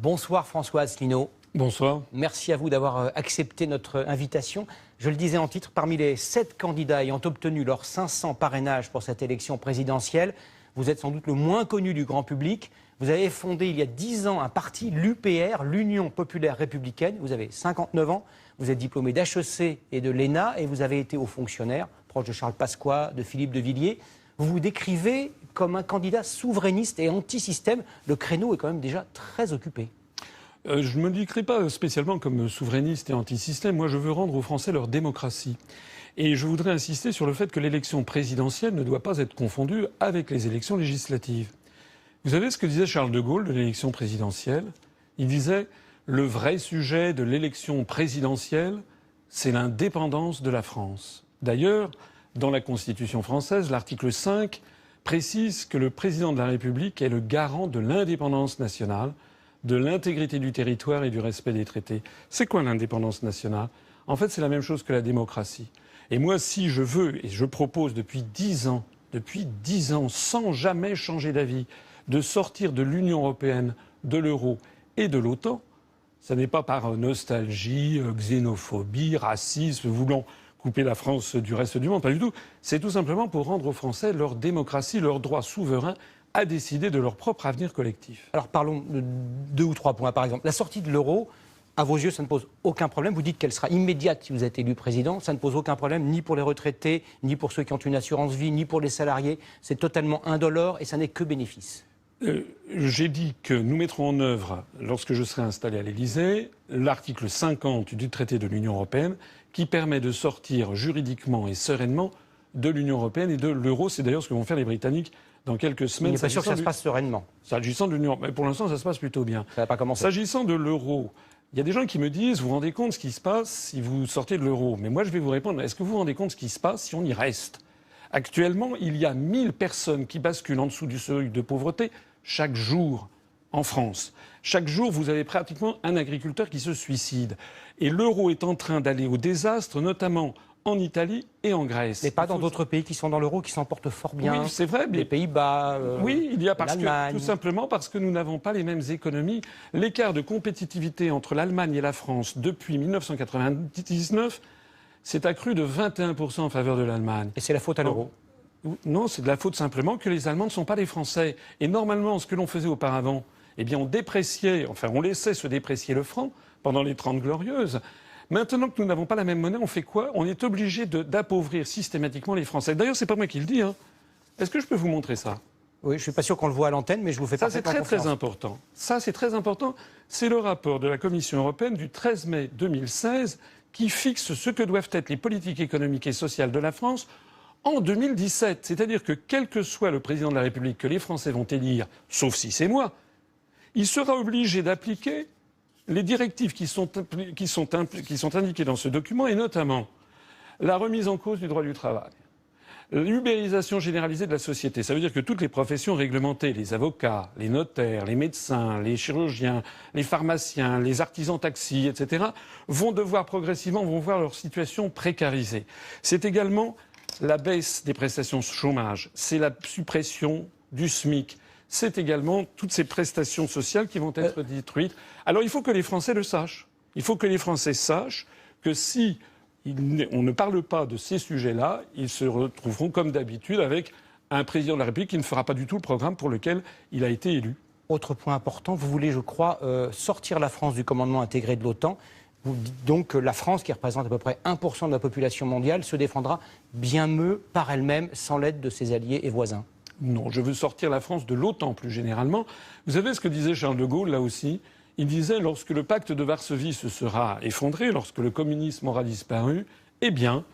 Bonsoir François Asselineau. Bonsoir. Merci à vous d'avoir accepté notre invitation. Je le disais en titre, parmi les 7 candidats ayant obtenu leurs 500 parrainages pour cette élection présidentielle, vous êtes sans doute le moins connu du grand public. Vous avez fondé il y a 10 ans un parti, l'UPR, l'Union Populaire Républicaine. Vous avez 59 ans, vous êtes diplômé d'HEC et de l'ENA et vous avez été haut fonctionnaire, proche de Charles Pasqua, de Philippe de Villiers. Vous vous décrivez comme un candidat souverainiste et anti-système. Le créneau est quand même déjà très occupé. Je ne me décris pas spécialement comme souverainiste et anti-système. Moi, je veux rendre aux Français leur démocratie. Et je voudrais insister sur le fait que l'élection présidentielle ne doit pas être confondue avec les élections législatives. Vous savez ce que disait Charles de Gaulle de l'élection présidentielle? Il disait « Le vrai sujet de l'élection présidentielle, c'est l'indépendance de la France ». D'ailleurs, dans la Constitution française, l'article 5 précise que le président de la République est le garant de l'indépendance nationale, de l'intégrité du territoire et du respect des traités. C'est quoi l'indépendance nationale? En fait, c'est la même chose que la démocratie. Et moi, si je veux, et je propose depuis 10 ans, sans jamais changer d'avis, de sortir de l'Union européenne, de l'euro et de l'OTAN, ça n'est pas par nostalgie, xénophobie, racisme, voulant couper la France du reste du monde, pas du tout. C'est tout simplement pour rendre aux Français leur démocratie, leur droit souverain à décider de leur propre avenir collectif. Alors parlons de 2 ou 3 points. Par exemple, la sortie de l'euro, à vos yeux, ça ne pose aucun problème. Vous dites qu'elle sera immédiate si vous êtes élu président. Ça ne pose aucun problème, ni pour les retraités, ni pour ceux qui ont une assurance vie, ni pour les salariés. C'est totalement indolore et ça n'est que bénéfice. J'ai dit que nous mettrons en œuvre, lorsque je serai installé à l'Élysée, l'article 50 du traité de l'Union européenne qui permet de sortir juridiquement et sereinement de l'Union européenne et de l'euro. C'est d'ailleurs ce que vont faire les Britanniques dans quelques semaines. Il n'est pas sûr que ça se passe sereinement. S'agissant de l'Union européenne, pour l'instant, ça se passe plutôt bien. Ça n'a pas commencé. S'agissant de l'euro, il y a des gens qui me disent, vous vous rendez compte ce qui se passe si vous sortez de l'euro? Mais moi, je vais vous répondre, est-ce que vous vous rendez compte ce qui se passe si on y reste? Actuellement, il y a 1000 personnes qui basculent en dessous du seuil de pauvreté chaque jour en France. Chaque jour, vous avez pratiquement un agriculteur qui se suicide. Et l'euro est en train d'aller au désastre, notamment en Italie et en Grèce. Mais pas dans d'autres pays qui sont dans l'euro, qui s'en portent fort bien. Oui, c'est vrai. Les Pays-Bas, oui, il y a l'Allemagne. tout simplement parce que nous n'avons pas les mêmes économies. L'écart de compétitivité entre l'Allemagne et la France depuis 1999 s'est accru de 21% en faveur de l'Allemagne. Et c'est la faute à l'euro. Non, c'est de la faute simplement que les Allemands ne sont pas les Français. Et normalement, ce que l'on faisait auparavant, eh bien, on laissait se déprécier le franc pendant les 30 Glorieuses. Maintenant que nous n'avons pas la même monnaie, on fait quoi? On est obligé d'appauvrir systématiquement les Français. D'ailleurs, c'est pas moi qui le dis. Est-ce que je peux vous montrer ça? Oui, je suis pas sûr qu'on le voit à l'antenne, mais je vous fais parfaitement confiance. Ça, c'est très important. Ça, c'est très important. C'est le rapport de la Commission européenne du 13 mai 2016 qui fixe ce que doivent être les politiques économiques et sociales de la France en 2017. C'est-à-dire que quel que soit le président de la République que les Français vont élire, sauf si c'est moi, il sera obligé d'appliquer les directives qui sont indiquées dans ce document, et notamment la remise en cause du droit du travail, l'ubérisation généralisée de la société. Ça veut dire que toutes les professions réglementées, les avocats, les notaires, les médecins, les chirurgiens, les pharmaciens, les artisans taxis, etc., vont devoir progressivement voir leur situation précarisée. C'est également la baisse des prestations chômage, c'est la suppression du SMIC. C'est également toutes ces prestations sociales qui vont être détruites. Alors il faut que les Français le sachent. Il faut que les Français sachent que si on ne parle pas de ces sujets-là, ils se retrouveront comme d'habitude avec un président de la République qui ne fera pas du tout le programme pour lequel il a été élu. Autre point important, vous voulez, je crois, sortir la France du commandement intégré de l'OTAN. Vous dites donc que la France, qui représente à peu près 1% de la population mondiale, se défendra bien mieux par elle-même, sans l'aide de ses alliés et voisins. Non, je veux sortir la France de l'OTAN plus généralement. Vous savez ce que disait Charles de Gaulle là aussi? Il disait lorsque le pacte de Varsovie se sera effondré, lorsque le communisme aura disparu, eh bien,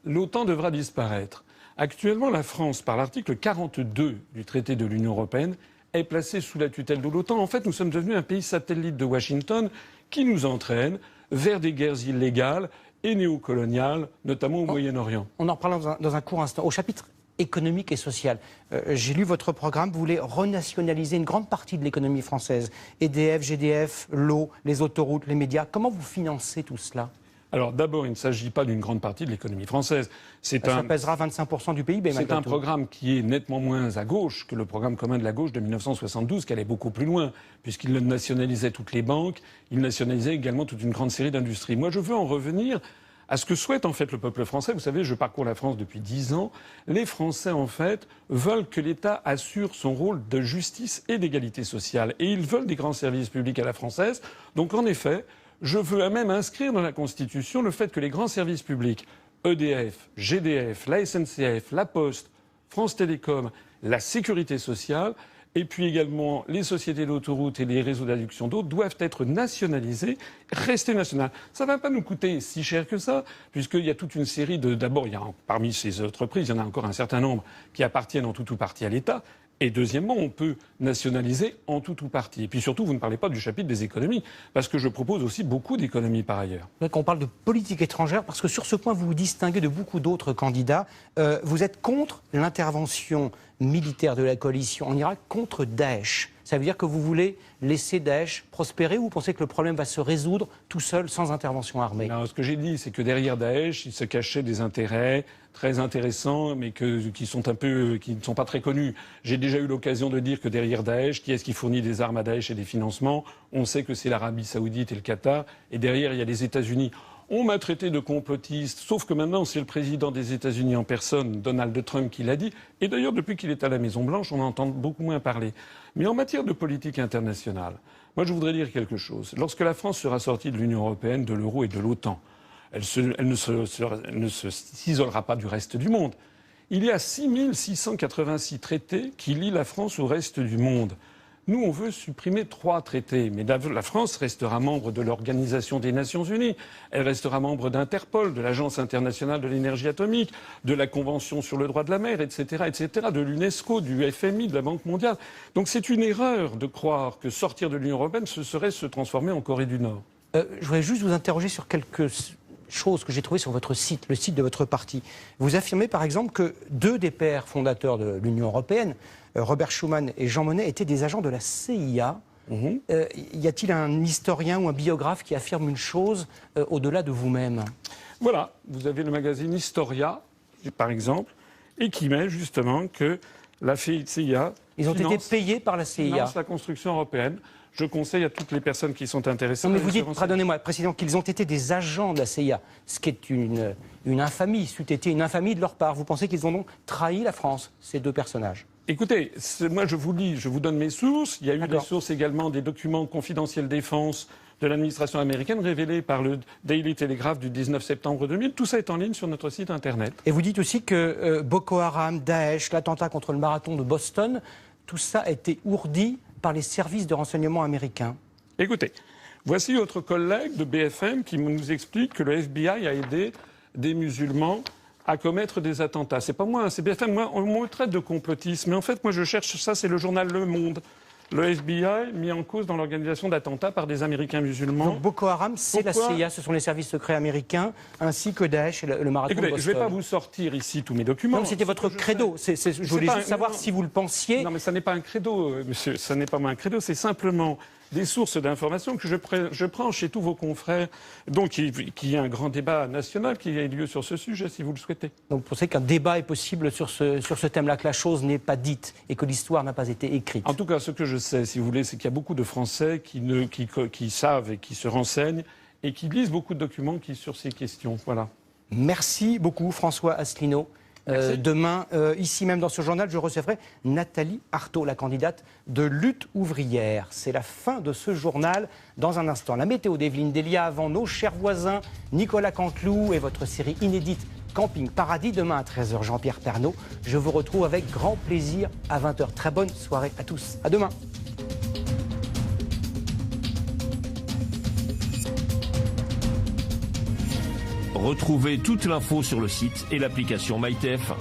l'OTAN devra disparaître. Actuellement, la France, par l'article 42 du traité de l'Union européenne, est placée sous la tutelle de l'OTAN. En fait, nous sommes devenus un pays satellite de Washington qui nous entraîne vers des guerres illégales et néocoloniales, notamment au Moyen-Orient. On en reparle dans un court instant. Au chapitre économique et social. J'ai lu votre programme, vous voulez renationaliser une grande partie de l'économie française. EDF, GDF, l'eau, les autoroutes, les médias. Comment vous financez tout cela? Alors d'abord, il ne s'agit pas d'une grande partie de l'économie française. Ça pèsera 25% du PIB. C'est un programme qui est nettement moins à gauche que le programme commun de la gauche de 1972, qui allait beaucoup plus loin, puisqu'il nationalisait toutes les banques, il nationalisait également toute une grande série d'industries. Moi, je veux en revenir à ce que souhaite en fait le peuple français. Vous savez, je parcours la France depuis 10 ans. Les Français, en fait, veulent que l'État assure son rôle de justice et d'égalité sociale. Et ils veulent des grands services publics à la française. Donc, en effet, je veux même inscrire dans la Constitution le fait que les grands services publics, EDF, GDF, la SNCF, la Poste, France Télécom, la sécurité sociale, et puis également les sociétés d'autoroutes et les réseaux d'adduction d'eau doivent être nationalisés, rester nationales. Ça ne va pas nous coûter si cher que ça, puisqu'il y a toute une série de... D'abord, parmi ces entreprises, il y en a encore un certain nombre qui appartiennent en tout ou partie à l'État. Et deuxièmement, on peut nationaliser en tout ou partie. Et puis surtout, vous ne parlez pas du chapitre des économies, parce que je propose aussi beaucoup d'économies par ailleurs. On parle de politique étrangère, parce que sur ce point, vous vous distinguez de beaucoup d'autres candidats. Vous êtes contre l'intervention militaire de la coalition en Irak, contre Daesh. Ça veut dire que vous voulez laisser Daesh prospérer ou vous pensez que le problème va se résoudre tout seul, sans intervention armée? Non, ce que j'ai dit, c'est que derrière Daesh, il se cachait des intérêts très intéressants, mais qui ne sont pas très connus. J'ai déjà eu l'occasion de dire que derrière Daesh, qui est-ce qui fournit des armes à Daesh et des financements? On sait que c'est l'Arabie Saoudite et le Qatar, et derrière, il y a les États-Unis. On m'a traité de complotiste, sauf que maintenant, c'est le président des États-Unis en personne, Donald Trump, qui l'a dit. Et d'ailleurs, depuis qu'il est à la Maison-Blanche, on en entend beaucoup moins parler. Mais en matière de politique internationale, moi, je voudrais dire quelque chose. Lorsque la France sera sortie de l'Union européenne, de l'euro et de l'OTAN, elle ne s'isolera pas du reste du monde. Il y a 6686 traités qui lient la France au reste du monde. Nous, on veut supprimer 3 traités, mais la France restera membre de l'Organisation des Nations Unies, elle restera membre d'Interpol, de l'Agence internationale de l'énergie atomique, de la Convention sur le droit de la mer, etc., de l'UNESCO, du FMI, de la Banque mondiale. Donc c'est une erreur de croire que sortir de l'Union européenne, ce serait se transformer en Corée du Nord. Je voudrais juste vous interroger sur quelques choses que j'ai trouvées sur votre site, le site de votre parti. Vous affirmez par exemple que 2 des pères fondateurs de l'Union européenne, Robert Schuman et Jean Monnet, étaient des agents de la CIA. Y a-t-il un historien ou un biographe qui affirme une chose au-delà de vous-même? Voilà, vous avez le magazine Historia, par exemple, et qui met justement que la CIA... Ils ont été payés par la CIA. Finance la construction européenne. Je conseille à toutes les personnes qui sont intéressées... Non, mais vous dites, pardonnez-moi, président, qu'ils ont été des agents de la CIA, ce qui est une infamie, c'eût été une infamie de leur part. Vous pensez qu'ils ont donc trahi la France, ces 2 personnages? Écoutez, moi je vous lis, je vous donne mes sources. Il y a eu des sources également, des documents confidentiels défense de l'administration américaine révélés par le Daily Telegraph du 19 septembre 2000. Tout ça est en ligne sur notre site internet. Et vous dites aussi que Boko Haram, Daesh, l'attentat contre le marathon de Boston, tout ça a été ourdi par les services de renseignement américains. Écoutez, voici votre collègue de BFM qui nous explique que le FBI a aidé des musulmans à commettre des attentats. C'est pas moi, c'est BFM. Moi, on me traite de complotiste. Mais en fait, moi, je cherche ça, c'est le journal Le Monde. Le FBI mis en cause dans l'organisation d'attentats par des Américains musulmans. Donc Boko Haram, c'est la CIA, ce sont les services secrets américains, ainsi que Daesh et le marathon de Boston. Je ne vais pas vous sortir ici tous mes documents. Non, c'était votre credo. Je voulais juste savoir si vous le pensiez. Non, mais ça n'est pas un credo, monsieur. Ça n'est pas un credo, c'est simplement des sources d'informations que je prends chez tous vos confrères. Donc, il y a un grand débat national qui a lieu sur ce sujet, si vous le souhaitez. Donc, vous pensez qu'un débat est possible sur ce thème-là, que la chose n'est pas dite et que l'histoire n'a pas été écrite? En tout cas, ce que je sais, si vous voulez, c'est qu'il y a beaucoup de Français qui savent et qui se renseignent et qui lisent beaucoup de documents sur ces questions. Voilà. Merci beaucoup, François Asselineau. Demain, ici même dans ce journal, je recevrai Nathalie Arthaud, la candidate de Lutte ouvrière. C'est la fin de ce journal. Dans un instant, la météo d'Evelyne Delia avant nos chers voisins, Nicolas Canteloup et votre série inédite Camping Paradis. Demain à 13h, Jean-Pierre Pernaut. Je vous retrouve avec grand plaisir à 20h. Très bonne soirée à tous. À demain. Retrouvez toute l'info sur le site et l'application MyTF.